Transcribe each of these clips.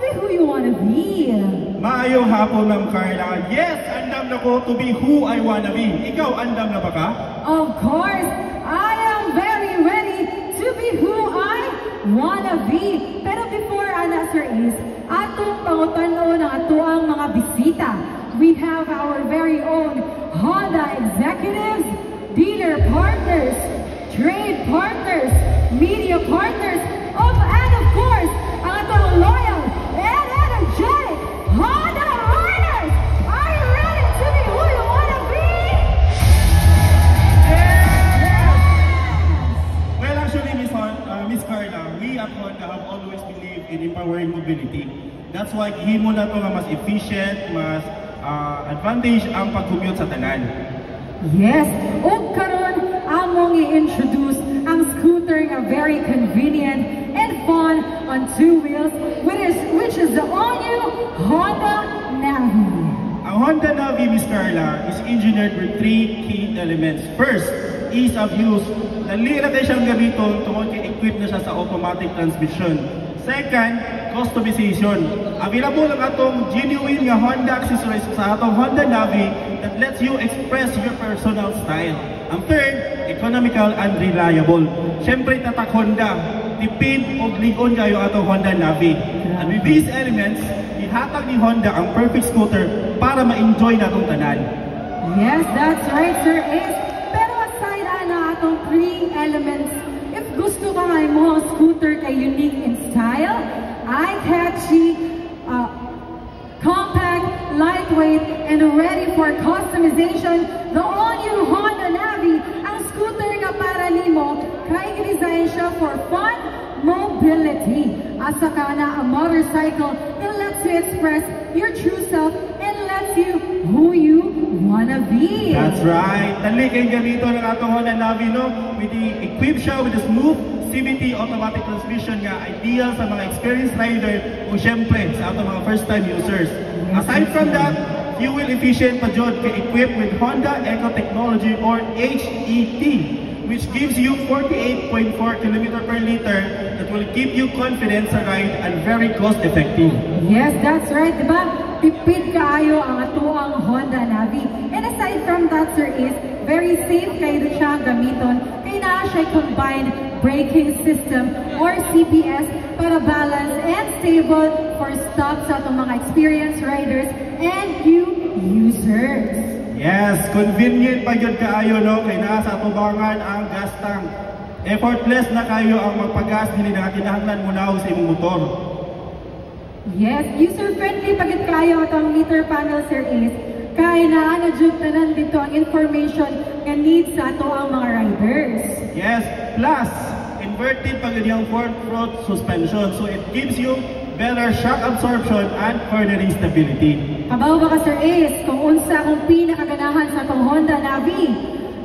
be who you wanna be. Maayong hapon, Ma'am Carla. Yes, andam na ko to be who I wanna be. Ikaw, andam na ba ka? Of course, I am very ready to be who I wanna be. Pero before Ana Sir is, atong pangutano na ato ang mga bisita. We have our very own Honda executives, dealer partners, trade partners, media partners, and of course, ang atong loyal and energetic Honda riders. Are you ready to be who you wanna be? Yes! Well, actually, Miss Carla, we at Honda have always believed in empowering mobility. That's why himo na to nga mas efficient, mas advantage ang pag-commute sa tanan. Yes, o karon among i-introduce ang scooter nga very convenient and fun on two wheels, which is the all-new Honda Navi. Ang Honda Navi, Miss Carla, is engineered with three key elements. First, ease of use. Dali na tayo siyang gamiton tungkol equip na siya sa automatic transmission. Second, customization. Available ang atong genuine nga Honda accessories sa atong Honda Navi that lets you express your personal style. Ang third, economical and reliable. Siyempre, tatak Honda. Tipid o ligon kayo atong Honda Navi. And with these elements, ihatag ni Honda ang perfect scooter para ma-enjoy na itong tanan. Yes, that's right, Sir Ace. Pero aside na atong three elements, if gusto ka nga mo ang scooter kay unique in style, eye-catchy, compact, lightweight, and ready for customization, the all-new Honda Navi, ang scooter nga para nimo, kay design siya for fun, mobility. Asa ka na a motorcycle that lets you express your true self and lets you who you wanna be. That's right. Dali kay gamito ng atong Honda Navi, no? Equip siya with a smooth CVT automatic transmission nga ideal sa mga experienced rider o syempre sa atong mga first-time users. Aside from that, fuel efficient pa jud kay equipped with Honda Eco Technology or HET, which gives you 48.4 km per liter that will keep you confident sa ride and very cost-effective. Yes, that's right, diba? Tipid kaayo ang atuang Honda Navi. And aside from that, Sir, is very safe kayo siya gamiton. Kaya na siya combined braking system or CPS para balance and stable for stops sa itong mga experienced riders and you users. Yes, convenient pa yun kaayo, no? Kaya nasa tubangan ang gas tank. Effortless na kayo ang magpagas, hindi na kinahanglan mo na sa imong motor. Yes, user-friendly pagit kayo itong meter panel, Sir Ace. Kaya na jud tanan dito ang information nga needs sa ato ang mga riders. Yes, plus, inverted pagit yung front suspension. So it gives you better shock absorption and cornering stability. Kabaw ba ka, Sir Ace, kung unsa akong pinakaganahan sa itong Honda Navi?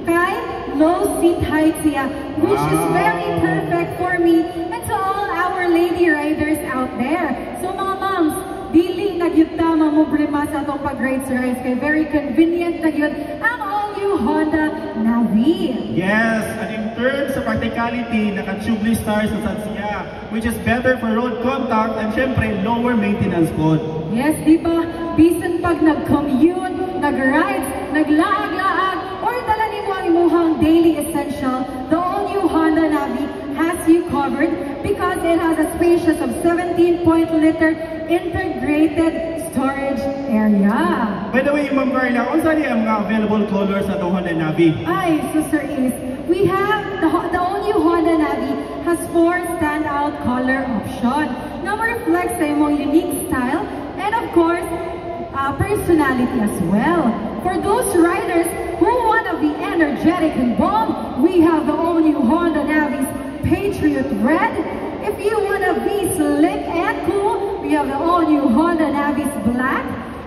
Kay low seat height siya, which is very perfect for me and to all our lady riders out there. So mga moms, dili nagyud ta mamoblema sa itong pag-ride, Sir Ace, kay very convenient nagyud ang all-new Honda Navi. Yes, and in terms sa practicality, naka-tubeless tires sa siya, which is better for road contact and syempre lower maintenance cost. Yes, di ba? Bisan pag nag-commute, nag-rides, naglaag-laag, or dala ni mo ang imuhang daily essential, the all-new Honda Navi has you covered because it has a spacious of 17.liter integrated storage area. By the way, Ma'am Carla, kung saan ang mga available colors sa itong Honda Navi? Ay, so Sir Ace, we have the all-new Honda Navi has 4 standout color options na reflects sa imong unique style and of course, personality as well. For those riders who want to be energetic and bold, we have the all-new Honda Navi's Patriot Red. If you want to be slick and cool, we have the all-new Honda Navi's Black.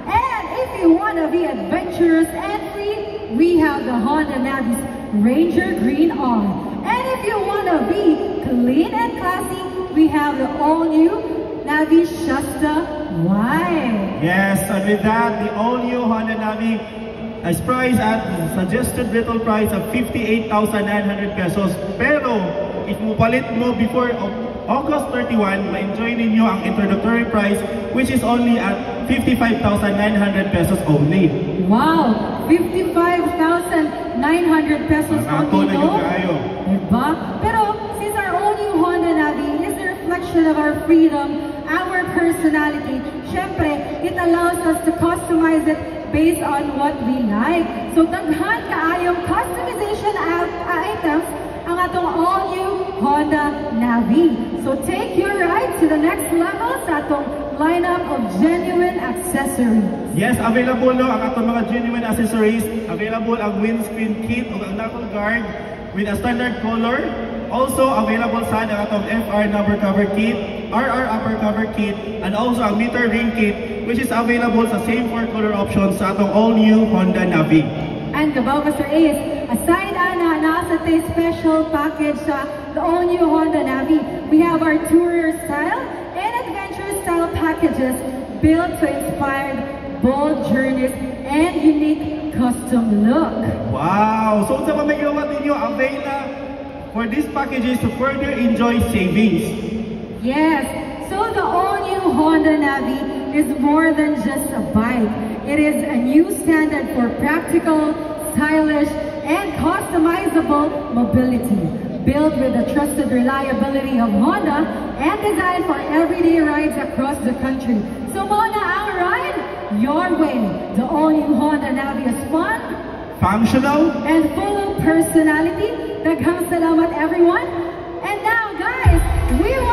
And if you want to be adventurous and free, we have the Honda Navi's Ranger Green On. And if you want to be clean and classy, we have the all-new Navi Shasta White. Yes, and with that, the all-new Honda Navi is priced at the suggested retail price of 58,900 pesos. Pero, if mo palit mo before August 31, ma-enjoy ninyo ang introductory price which is only at 55,900 pesos only. Wow! 55,900 pesos only, no? Diba? Pero since our all-new Honda Navi is the reflection of our freedom, our personality, syempre, it allows us to customize it based on what we like. So, daghan kaayong customization items ang atong all-new Honda Navi. So, take your ride to the next level sa atong lineup of genuine accessories. Yes, available no ang atong mga genuine accessories. Available ang windscreen kit o ang knuckle guard with a standard color. Also available sa ang atong FR number cover kit, RR upper cover kit, and also ang meter ring kit which is available sa same 4 color options sa atong all-new Honda Navi. And kabaw Sir Ace, aside ana nasa tay special package sa the all-new Honda Navi, we have our tourer style and adventure style packages built to inspire bold journeys and unique custom look. Wow! So sa mamagawa ninyo, avail na for these packages to further enjoy savings. Yes, so the all-new Honda Navi is more than just a bike. It is a new standard for practical, stylish, and customizable mobility. Built with the trusted reliability of Honda and designed for everyday rides across the country. So Mona, ang ride your way. The all-new Honda Navi is fun, functional, and full of personality. Daghang salamat everyone. And now guys, we will